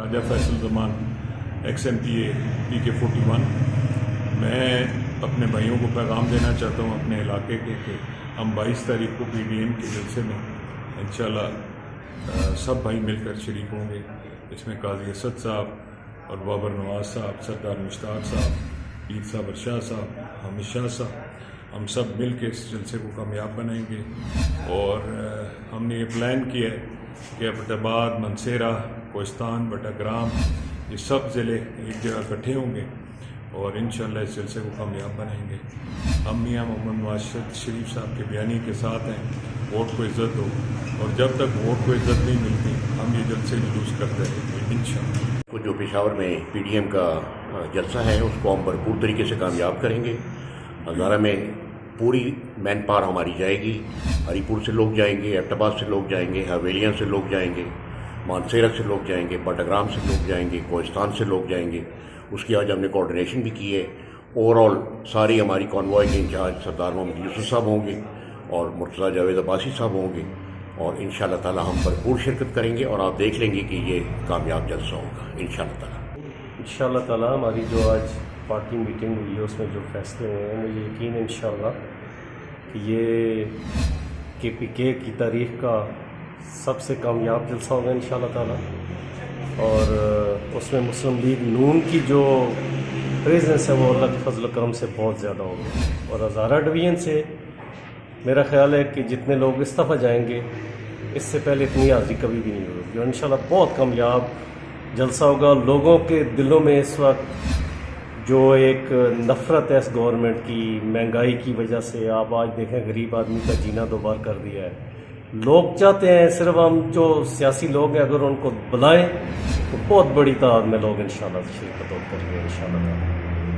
ख्वाजा फैसल ज़मान XMPA PK 41। मैं अपने भाइयों को पैगाम देना चाहता हूँ अपने इलाके के कि हम 22 तारीख को PDM के जलसे में इंशाल्लाह सब भाई मिलकर शरीक होंगे। इसमें काजी असद साहब और बाबर नवाज साहब, सरदार मुश्ताक साहब, पीर साहब अरशाद साहब, हामिद शाह साहब, हम सब मिल के इस जलसे को कामयाब बनाएंगे। और हमने ये प्लान किया है कि अब्बटाबाद, मनसेरा, कोहिस्तान, बटाग्राम, ये सब ज़िले एक जगह इकट्ठे होंगे और इंशाल्लाह इस जलसे को कामयाब बनाएंगे। हम मियाँ मोहम्मद नवाज शरीफ साहब के बयानी के साथ हैं, वोट को इज़्ज़त दो, और जब तक वोट को इज़्ज़त नहीं मिलती हम ये जलसे जुलूस करते रहेंगे इंशाल्लाह। जो पेशावर में PDM का जलसा है उसको हम भरपूर तरीके से कामयाब करेंगे। हज़ारा में पूरी मैन पावर हमारी जाएगी। हरीपुर से लोग जाएंगे, अब्बटाबाद से लोग जाएंगे, हवेलियाँ से लोग जाएंगे, मानसेरा से लोग जाएंगे, बटाग्राम से लोग जाएंगे, कोहिस्तान से लोग जाएंगे। उसकी आज हमने कोऑर्डिनेशन भी की है। ओवरऑल सारी हमारी कॉन्वॉय के इंचार्ज सरदार मोहम्मद यूसुफ साहब होंगे और मुर्तज़ा जावेद अब्बासी साहब होंगे, और इंशाअल्लाह ताला हम भरपूर शिरकत करेंगे और आप देख लेंगे कि ये कामयाब जलसा होगा इंशाअल्लाह ताला। हमारी जो आज पार्टी मीटिंग हुई है उसमें जो फैसले हुए हैं, मुझे यकीन है इंशाअल्लाह कि ये KPK की तारीख़ का सबसे कामयाब जलसा होगा इंशाअल्लाह ताला। और उसमें मुस्लिम लीग नून की जो प्रेजेंस है वो अल्लाह के फजल करम से बहुत ज़्यादा होगी। और हज़ारा डिवीज़न से मेरा ख्याल है कि जितने लोग इस दफ़ा जाएंगे इससे पहले इतनी हाज़िरी कभी भी नहीं होगी, और इंशाअल्लाह बहुत कामयाब जलसा होगा। लोगों के दिलों में इस वक्त जो एक नफ़रत है इस गवर्नमेंट की, महंगाई की वजह से, आप आज देखें गरीब आदमी का जीना दोबार कर दिया है। लोग चाहते हैं सिर्फ हम जो सियासी लोग हैं अगर उनको बुलाएं तो बहुत बड़ी तादाद में लोग इंशाअल्लाह शिरकत करेंगे इंशाअल्लाह।